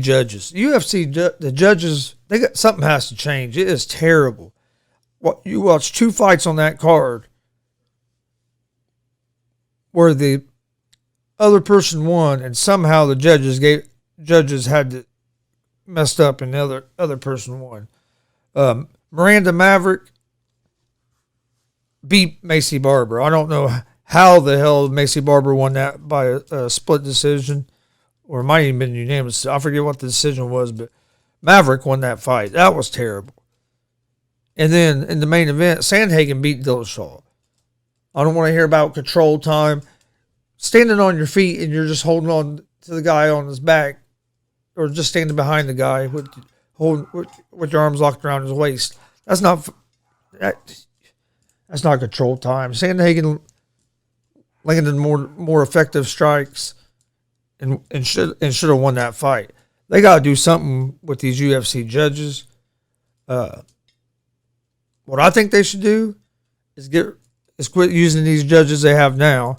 judges. The judges, they got something has to change. It is terrible. What you watch 2 fights on that card where the other person won, and somehow the judges had to messed up, and the other person won. Miranda Maverick beat Macy Barber. I don't know how the hell Macy Barber won that by a split decision, or it might even been unanimous. I forget what the decision was, but Maverick won that fight. That was terrible. And then in the main event, Sandhagen beat Dillashaw. I don't want to hear about control time. Standing on your feet and you're just holding on to the guy on his back, or just standing behind the guy with your arms locked around his waist. That's not control time. Sandhagen landed more effective strikes and should have won that fight. They got to do something with these UFC judges. What I think they should do is quit using these judges they have now,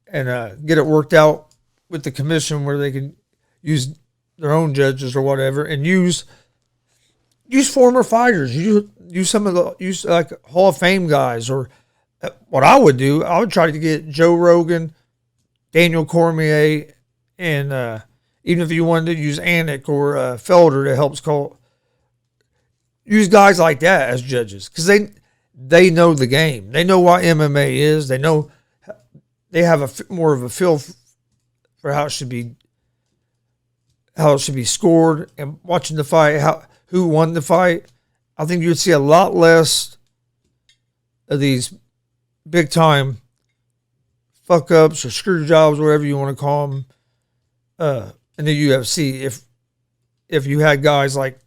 and get it worked out with the commission where they can use their own judges or whatever, and use former fighters. Use like Hall of Fame guys. Or what I would do, I would try to get Joe Rogan, Daniel Cormier, and even if you wanted to use Anik or Felder to help use guys like that as judges, because they know the game. They know what MMA is. They have more of a feel for how it should be scored, and watching the fight, who won the fight. I think you'd see a lot less of these big time fuck ups or screw jobs, whatever you want to call them, in the UFC. If you had guys like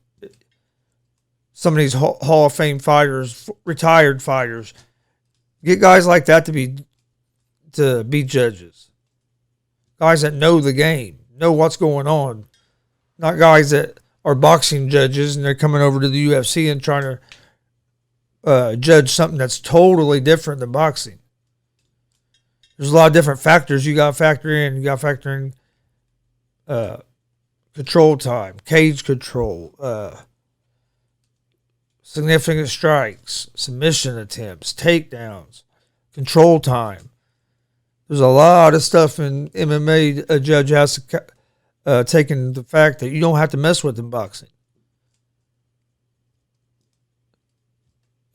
some of these Hall of Fame fighters, retired fighters, get guys like that to be judges. Guys that know the game, know what's going on. Not guys that are boxing judges and they're coming over to the UFC and trying to judge something that's totally different than boxing. There's a lot of different factors you got to factor in. You got to factor in control time, cage control, significant strikes, submission attempts, takedowns, control time. There's a lot of stuff in MMA a judge has to take into the fact that you don't have to mess with in boxing.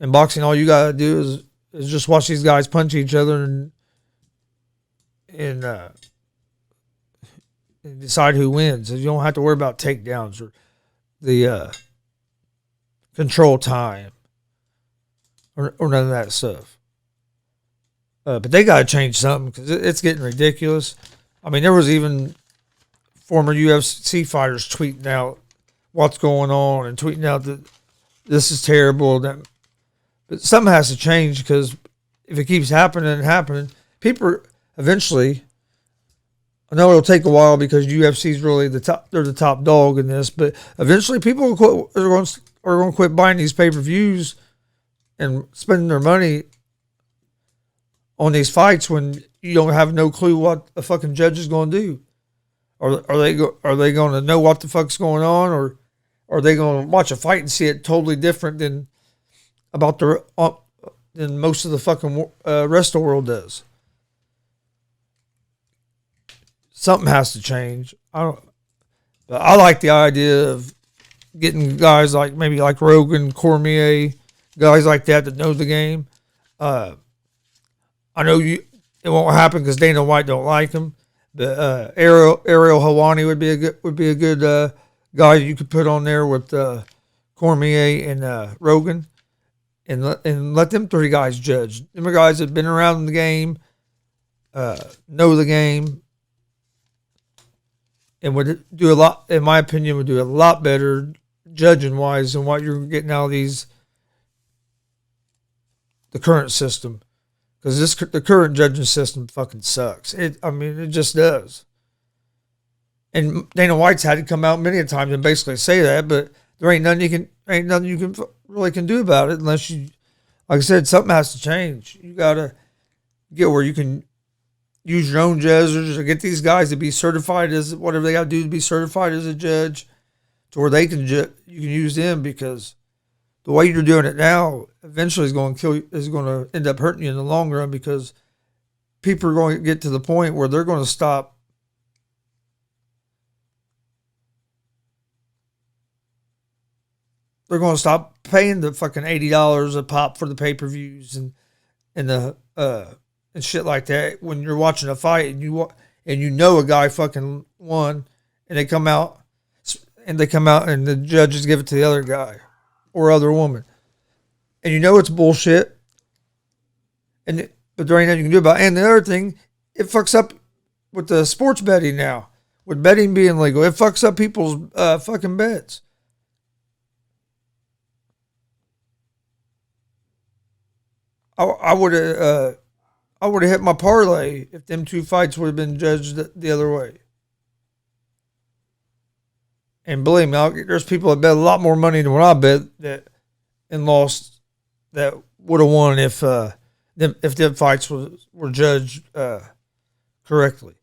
In boxing, all you got to do is just watch these guys punch each other and decide who wins. You don't have to worry about takedowns or the control time or none of that stuff. But they got to change something because it's getting ridiculous. I mean, there was even former UFC fighters tweeting out what's going on and tweeting out that this is terrible. But something has to change, because if it keeps happening, people eventually, I know it'll take a while because UFC is really they're the top dog in this, but eventually people are going to quit buying these pay-per-views and spending their money on these fights when you don't have no clue what a fucking judge is going to do. Are they going to know what the fuck's going on, or are they going to watch a fight and see it totally different than most of the fucking rest of the world does? Something has to change. But I like the idea of getting guys like maybe like Rogan, Cormier, guys like that know the game. I know it won't happen because Dana White don't like him. But Ariel Helwani would be a good guy you could put on there with Cormier and Rogan, and let them 3 guys judge. Them are guys that have been around the game, know the game, and would do a lot. In my opinion, would do a lot better judging wise than what you're getting out of the current system. Because the current judging system fucking sucks. It just does. And Dana White's had to come out many times and basically say that, but there ain't nothing you can really do about it unless you, like I said, something has to change. You gotta get where you can use your own judges or get these guys to be certified as whatever they got to do to be certified as a judge, to where they can you can use them, because the way you're doing it now eventually is going to kill you, is going to end up hurting you in the long run, because people are going to get to the point where they're going to stop. They're going to stop paying the fucking $80 a pop for the pay-per-views and the and shit like that when you're watching a fight and you know a guy fucking won, and they come out and the judges give it to the other guy or other woman, and you know it's bullshit, but there ain't nothing you can do about it. And the other thing, it fucks up with the sports betting now, with betting being legal. It fucks up people's fucking bets. I would have hit my parlay if them two fights would have been judged the other way. And believe me, there's people that bet a lot more money than what I bet and lost, that would have won if them fights were judged correctly.